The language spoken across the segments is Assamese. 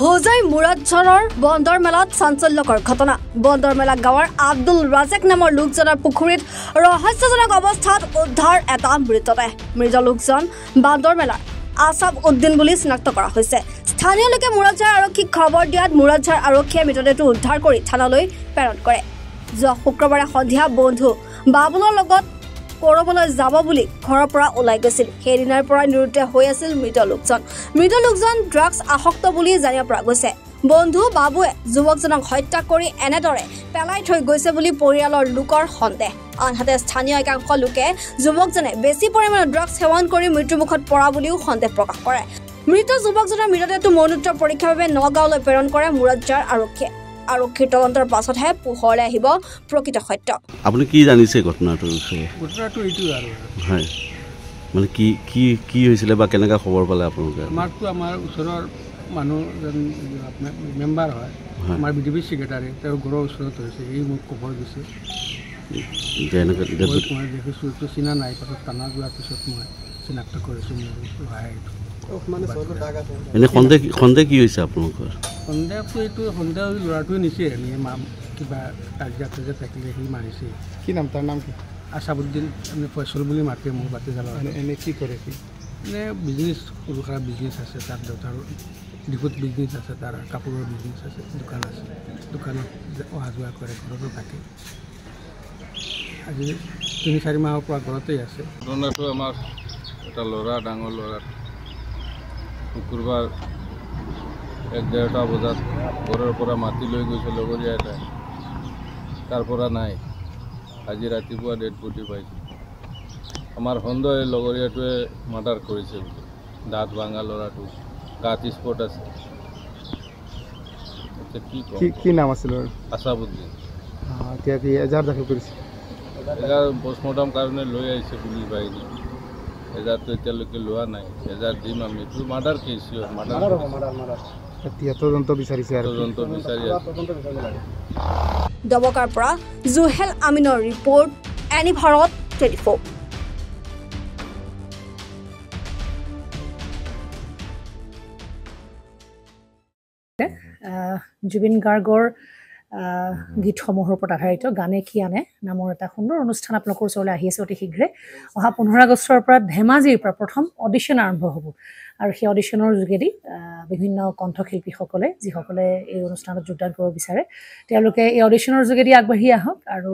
হোজাই মুৰাদঝৰৰ বন্দৰ মেলাত চাঞ্চল্যকৰ ঘটনা। বন্দৰ মেলা গাঁৱৰ আব্দুল ৰাজেক নামৰ লোকজনৰ পুখুৰীত ৰহস্যজনক অৱস্থাত উদ্ধাৰ এটা মৃতদেহ। মৃত লোকজন বন্দৰ মেলাৰ আছাব উদ্দিন বুলি চিনাক্ত কৰা হৈছে। স্থানীয় লোকে মুৰাদঝাৰ আৰক্ষীক খবৰ দিয়াত মুৰাদঝাৰ আৰক্ষীয়ে মৃতদেহটো উদ্ধাৰ কৰি থানালৈ প্ৰেৰণ কৰে। যোৱা শুক্ৰবাৰে সন্ধিয়া বন্ধু বাবুলৰ লগত কৰবলৈ যাব বুলি ঘৰৰ পৰা ওলাই গৈছিল। সেইদিনাৰ পৰা নিৰুদ্দেশ হৈ আছিল মৃত লোকজন। মৃত লোকজন ড্ৰাগছ আসক্ত বুলি জানিব পৰা গৈছে। বন্ধু বাবুৱে যুৱকজনক হত্যা কৰি এনেদৰে পেলাই থৈ গৈছে বুলি পৰিয়ালৰ লোকৰ সন্দেহ। আনহাতে স্থানীয় একাংশ লোকে যুৱকজনে বেছি পৰিমাণৰ ড্ৰাগছ সেৱন কৰি মৃত্যুমুখত পৰা বুলিও সন্দেহ প্ৰকাশ কৰে। মৃত যুৱকজনৰ মৃতদেহটো মৰণোত্তৰ পৰীক্ষাৰ বাবে নগাঁৱলৈ প্ৰেৰণ কৰে মুৰাদঝাৰ আৰক্ষীয়ে। আৰক্ষীৰ তদন্তৰ পাছতহে পোহৰলৈ আহিব প্ৰকৃত সত্য। আপুনি কি জানিছে ঘটনাটো বিষয়ে? ঘটনাটো এইটো আৰু হয়, মানে কি কি কি হৈছিলে বা কেনেকৈ খবৰ পালে আপোনালোকে? আমাৰ ওচৰৰ মানুহ আপোনাৰ মেম্বাৰ হয়, আমাৰ বিডিপি ছেক্ৰেটাৰী, তেওঁৰ ঘৰৰ ওচৰত হৈছে। এই মোক খবৰ দিছে। মই দেখিছোঁ এইটো চিনা নাই। পাছত থানা যোৱাৰ পিছত মই চিনাক্ত কৰিছোঁ। এনে সন্দেহ কি হৈছে আপোনালোকৰ? সন্দেহটো এইটো সন্দেহ ল'ৰাটোৱে নিছে। কিবা কাজিয়া থাকিলে সি মাৰিছে। কি নাম? তাৰ নাম কি? আছাবুদ্দিন ফয়চল বুলি মাতে মোৰ বাতিজালৰ। এনে কি কৰে সি? এনে বিজনেছ, সৰু সুৰা বিজনেছ আছে। তাৰ দেউতাৰ ডিপুত বিজনেছ আছে, তাৰ কাপোৰৰ বিজনেছ আছে, দোকান আছে। দোকানত অহা যোৱা কৰে, ঘৰতো থাকে। আজি ৩-৪ মাহৰ পৰা ঘৰতেই আছে। ঘটনাটো আমাৰ এটা ল'ৰা, ডাঙৰ ল'ৰা, শুকুৰবাৰ ১-১:৩০ বজাত ঘৰৰ পৰা মাতি লৈ গৈছে লগৰীয়া এটাই। তাৰ পৰা নাই। আজি ৰাতিপুৱা ডেড বডি পাইছে। আমাৰ সন্দেহ এই লগৰীয়াটোৱে মাৰ্ডাৰ কৰিছে বুলি। দাঁত ভাঙা ল'ৰাটো, গাত স্পট আছে। কি নাম আছিল? আছাবুদ্দিন। এতিয়া কি এজাহাৰ দাখিল কৰিছে? এজাহাৰ পষ্টমৰ্টম কাৰণে লৈ আহিছে পুলিচ বাহিনী। এজাহাৰটো এতিয়ালৈকে লোৱা নাই। এজাহাৰ দিম আমি। এইটো মাৰ্ডাৰ কেছ। এতিয়া তদন্ত বিচাৰিছে আৰু তদন্ত বিচাৰি আছে। দবকাৰ পৰা জুহেল আমিনৰ ৰিপৰ্ট, এনি ভাৰত 24। জুবিন গাৰ্গৰ গীতসমূহৰ ওপৰত আধাৰিত গানে কি আনে নামৰ এটা সুন্দৰ অনুষ্ঠান আপোনালোকৰ ওচৰলৈ আহি আছে অতি শীঘ্ৰে। অহা 15 আগষ্টৰ পৰা ধেমাজিৰ পৰা প্ৰথম অডিশ্যন আৰম্ভ হ'ব আৰু সেই অডিশ্যনৰ যোগেদি বিভিন্ন কণ্ঠশিল্পীসকলে যিসকলে এই অনুষ্ঠানত যোগদান কৰিব বিচাৰে তেওঁলোকে এই অডিশ্যনৰ যোগেদি আগবাঢ়ি আহক। আৰু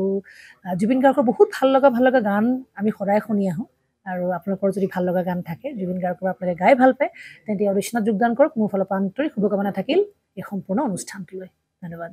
জুবিন গাৰ্গৰ বহুত ভাল লগা গান আমি সদায় শুনি আহোঁ। আৰু আপোনালোকৰ যদি ভাল লগা গান থাকে, জুবিন গাৰ্গৰ আপোনালোকে গাই ভাল পায়, তেন্তে অডিশ্যনত যোগদান কৰক। মোৰ ফালৰ পৰা আন্তৰিক শুভকামনা থাকিল এই সম্পূৰ্ণ অনুষ্ঠানটোলৈ। ধন্যবাদ।